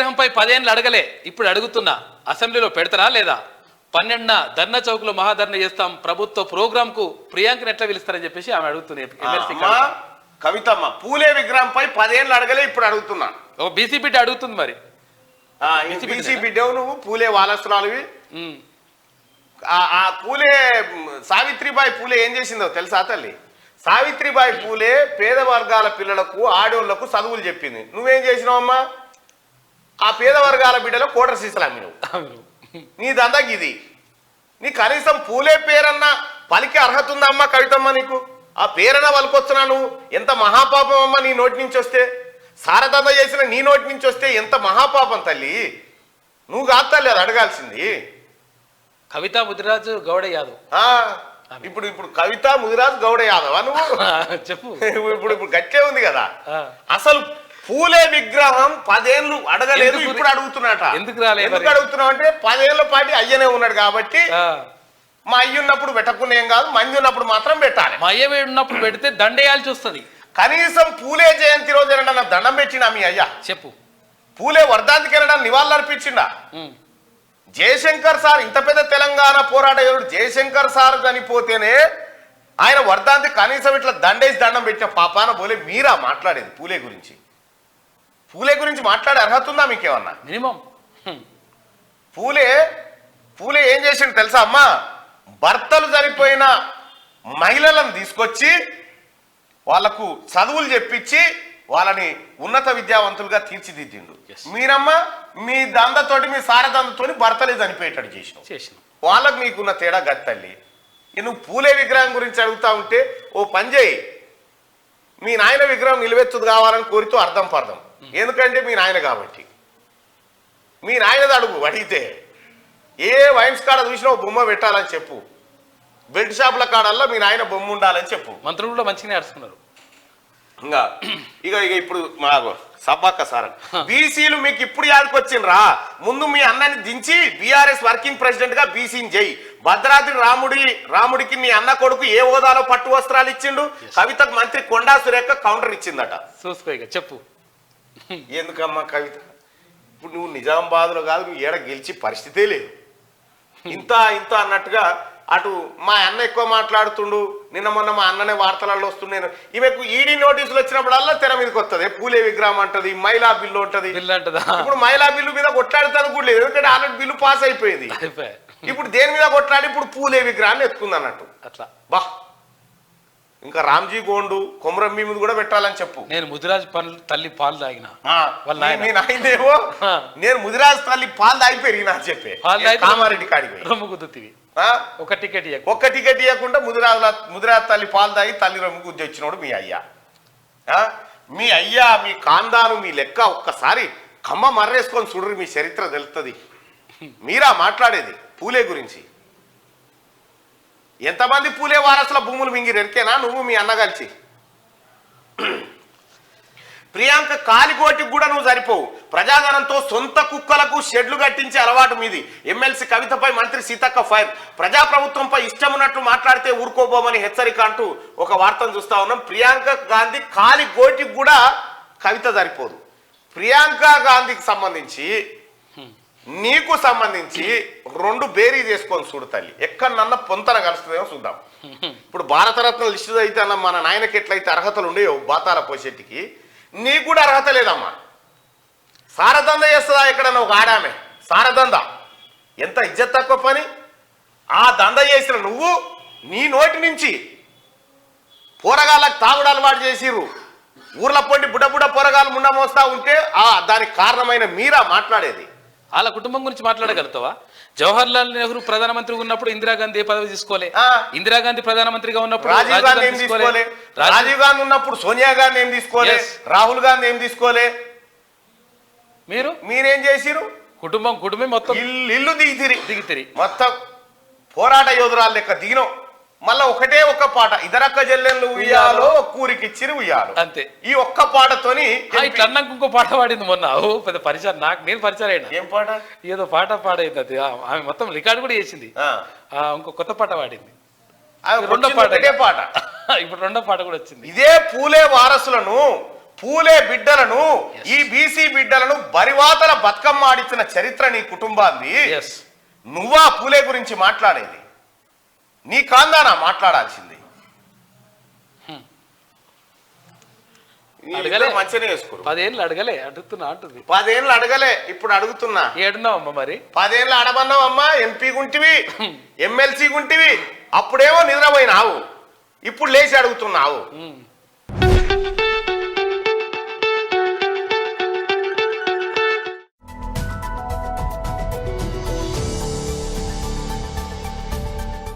విగ్రహంపై 10 ఏళ్ళు అడగలే, ఇప్పుడు అడుగుతున్నా. అసెంబ్లీలో పెడతారా లేదా? 12న ధర్నా చౌక్ లో మహాధర్నా చేస్తాం, ప్రభుత్వ ప్రోగ్రామ్ కు ప్రియాంకని ఎట్లా పిలుస్తారని చెప్పేసి ఆమె అడుగుతుంది. కవితమ్మ పూలే విగ్రహంపై 10 ఏళ్ళు అడగలే, ఇప్పుడు అడుగుతున్నా. బీసీ బిడ్డ అడుగుతుంది. మరి బీసీ బిడ్డవు నువ్వు, పూలే వారసురాలువి. ఆ పూలే సావిత్రిబాయి పూలే ఏం చేసిందో తెలుసా తల్లి? సావిత్రిబాయి పూలే పేద వర్గాల పిల్లలకు ఆడోళ్లకు చదువులు చెప్పింది. నువ్వేం చేసినావమ్మా? ఆ పేద వర్గాల బిడ్డలో కోటర్ సీసలు అమ్మినవు. నీ దందాకి ఇది. నీ కనీసం పూలే పేరన్నా పలికే అర్హత ఉందమ్మా కవితమ్మ నీకు? ఆ పేరన్నా పలికొస్తున్నా నువ్వు? ఎంత మహాపాపం అమ్మా నీ నోటి నుంచి వస్తే. సారదంద చేసిన నీ నోటి నుంచి వస్తే ఎంత మహాపాపం తల్లి. నువ్వు కాదు తల్లి అది అడగాల్సింది. కవిత ముదిరాజు గౌడ యాదవ్. ఇప్పుడు కవిత ముదిరాజు గౌడ యాదవా నువ్వు? చెప్పు. ఇప్పుడు గట్టే ఉంది కదా. అసలు పూలే విగ్రహం 10 ఏళ్ళు అడగలేదు, ఇప్పుడు అడుగుతున్నట. ఎందుకు రాలేదు? ఎందుకు అడుగుతున్నావు అంటే 10 ఏళ్ల పాటి అయ్యనే ఉన్నాడు కాబట్టి. మా అయ్య ఉన్నప్పుడు పెట్టకుండా ఏం కాదు, మంది ఉన్నప్పుడు మాత్రం పెట్టాలి. మా అయ్య ఉన్నప్పుడు పెడితే దండేయాల్సి వస్తుంది. కనీసం పూలే జయంతి రోజు ఏనన్నా దండం పెట్టినా మీ అయ్యా? చెప్పు. పూలే వర్ధాంతికి వెళ్ళడం నివాళులు అర్పించిండా? జయశంకర్ సార్, ఇంత పెద్ద తెలంగాణ పోరాట యోధుడు జయశంకర్ సార్ చనిపోతేనే ఆయన వర్ధాంతి కనీసం ఇట్లా దండేసి దండం పెట్టిన పాపాన పోలే మీరా మాట్లాడేది పూలే గురించి? పూలే గురించి మాట్లాడే అర్హత ఉందా మీకేమన్నా? మినిమం. పూలే ఏం చేసిండు తెలుసా అమ్మా? భర్తలు చనిపోయిన మహిళలను తీసుకొచ్చి వాళ్లకు చదువులు చెప్పించి వాళ్ళని ఉన్నత విద్యావంతులుగా తీర్చిదిద్దిండు. మీరమ్మా మీ దందతోటి, మీ సారదందతోటి భర్తలే చనిపోయేటట్టు చేసిన వాళ్ళకు మీకున్న తేడా గత్తల్లి. నువ్వు పూలే విగ్రహం గురించి అడుగుతా ఉంటే ఓ పని చేయి, మీ నాయన విగ్రహం నిలువెత్తుది కావాలని కోరితో అర్థం పర్థం. ఎందుకంటే మీ నాయన కాబట్టి. మీ నాయనది అడుగు, అడిగితే ఏ వైన్స్ కాడ చూసినా ఓ బొమ్మ పెట్టాలని చెప్పు. బెల్ట్ షాపుల కాడల్లో మీ నాయన బొమ్మ ఉండాలని చెప్పు. మంత్రులు కూడా మంచిగానే అడుస్తున్నారు. ఇక ఇప్పుడు మాకు సబ్బాక్క సార్, బీసీలు మీకు ఇప్పుడు యాదకొచ్చిండ్రా? ముందు మీ అన్నని దించి బీఆర్ఎస్ వర్కింగ్ ప్రెసిడెంట్ గా బీసీని చేయి. భద్రాద్రి రాముడికి మీ అన్న కొడుకు ఏ హోదాలో పట్టు వస్త్రాలు ఇచ్చిండు? కవితకు మంత్రి కొండా సురేఖ కౌంటర్ ఇచ్చిందట. చూసుకో ఇక చెప్పు. ఎందుకమ్మా కవిత? ఇప్పుడు నువ్వు నిజామాబాద్లో కాదు, నువ్వు ఏడ గెలిచి పరిస్థితే లేదు. ఇంత అన్నట్టుగా అటు మా అన్న ఎక్కువ మాట్లాడుతుండు. నిన్న మొన్న మా అన్ననే వార్తలలో వస్తుండే. ఈమెకు ఈడీ నోటీసులు వచ్చినప్పుడల్లా తెర మీదకి వస్తుంది. పూలే విగ్రహం అంటది, మహిళా బిల్లు ఉంటది. ఇప్పుడు మహిళా బిల్లు మీద కొట్లాడుతాను కూడా లేదు, ఎందుకంటే ఆల్రెడీ బిల్లు పాస్ అయిపోయింది. ఇప్పుడు దేని మీద కొట్లాడి ఇప్పుడు పూలే విగ్రహాన్ని ఎత్తుకుంది అన్నట్టు. అట్లా బా. ఇంకా రామ్జీ గోండు కొమరం మీద కూడా పెట్టాలని చెప్పు. నేను ముదిరాజు తల్లి పాలు తాగిన నాయనేమో నేను ముదిరాజు తల్లి పాలు తాగి పెరిగినా అని చెప్పి కామారెడ్డి కాడికి రొమ్ము కుదురుతీవి. ఒక టికెట్ ఇవ్వకుండా ముదిరాజు తల్లి పాలు తాగి తల్లి రొమ్ము గుద్ది వచ్చినోడు మీ అయ్యా. మీ అయ్యా, మీ కాందాను, మీ లెక్క ఒక్కసారి కమ్మ మర్రేసుకొని చూడరు, మీ చరిత్ర తెలుస్తుంది. మీరా మాట్లాడేది పూలే గురించి? ఎంతమంది పూలే వారసుల భూములు మింగిరు ఎరికేనా నువ్వు మీ అన్న కలిసి? ప్రియాంక కాలికోటికి కూడా నువ్వు సరిపోవు. ప్రజాధనంతో సొంత కుక్కలకు షెడ్లు కట్టించే అలవాటు మీది. ఎమ్మెల్సీ కవితపై మంత్రి సీతక్క ఫైర్. ప్రజాప్రభుత్వంపై ఇష్టం ఉన్నట్టు మాట్లాడితే ఊరుకోబోమని హెచ్చరిక అంటూ ఒక వార్తను చూస్తా ఉన్నాం. ప్రియాంక గాంధీ కాలికోటికి కూడా కవిత సరిపోదు. ప్రియాంక గాంధీకి సంబంధించి నీకు సంబంధించి 2 బేరీ చేసుకొని చూడు తల్లి, ఎక్కడన్నా పొంతన కలుస్తుందేమో చూద్దాం. ఇప్పుడు భారతరత్న లిస్టు అయితే అన్న మన నాయనకి ఎట్లయితే అర్హతలు ఉండేవో బాతాల పోషెట్టికి, నీకు కూడా అర్హత లేదమ్మా. సారదంద చేస్తుందా ఎక్కడన్నా ఒక ఆడామే? సారదంద ఎంత ఇజ్జత్ తక్కువ పని. ఆ దంద చేసిన నువ్వు నీ నోటి నుంచి పోరగాళ్ళకి తాగుడు అలవాటు చేసిర్రు. ఊర్ల పొండి బుడ్డ పోరగాళ్ళు ముండ మోస్తా ఉంటే దానికి కారణమైన మీరా మాట్లాడేది? వాళ్ళ కుటుంబం గురించి మాట్లాడగలుగుతావా? జవహర్ లాల్ నెహ్రూ ప్రధానమంత్రిగా ఉన్నప్పుడు ఇందిరాగాంధీ పదవి తీసుకోలే. ఇందిరాగాంధీ ప్రధానమంత్రిగా ఉన్నప్పుడు రాజీవ్ గాంధీ ఏం తీసుకోలే. రాజీవ్ గాంధీ ఉన్నప్పుడు సోనియా గాంధీ ఏం తీసుకోలే. రాహుల్ గాంధీ ఏం తీసుకోలే. మీరేం చేసిరు? కుటుంబం మొత్తం ఇల్లు దిగితిరి మొత్తం పోరాట యోధురాలు లెక్క దిగినాం. మళ్ళా ఒకటే ఒక్క పాట, ఇద్దరక్క జల్లెళ్ళు ఉయ్యాలో ఒక్కూరికి ఇచ్చిరి ఉయ్యాలో, అంతే. ఈ ఒక్క పాటతోని ఇట్లన్నాక ఇంకో పాట పాడింది మొన్న. పెద్ద పరిచయం నేను పరిచయం అయినా. ఏం పాట? ఏదో పాట పాడైంది అది. ఆమె మొత్తం రికార్డు కూడా చేసింది. ఇంకో కొత్త పాట పాడింది. ఇప్పుడు రెండో పాట కూడా వచ్చింది. ఇదే పూలే వారసులను పూలే బిడ్డలను ఈ బీసీ బిడ్డలను బరివాతల బతుకమ్మ ఆడించిన చరిత్ర నీ కుటుంబాన్ని. ఎస్, నువ్వా పూలే గురించి మాట్లాడేది? నీ కాందానా మాట్లాడాల్సింది? అడగలే, మంచిగానే వేసుకోరు. 10 ఏళ్ళు అడగలే, అడుగుతున్నా అంటుంది. 10 ఏళ్ళు అడగలే, ఇప్పుడు అడుగుతున్నా. ఏడున్నావు అమ్మ మరి? 10 ఏళ్ళు అడమన్నావమ్మా. ఎంపీ గుంటివి, ఎమ్మెల్సీ గుంటివి, అప్పుడేమో నిద్రపోయినావు, ఇప్పుడు లేచి అడుగుతున్నావు.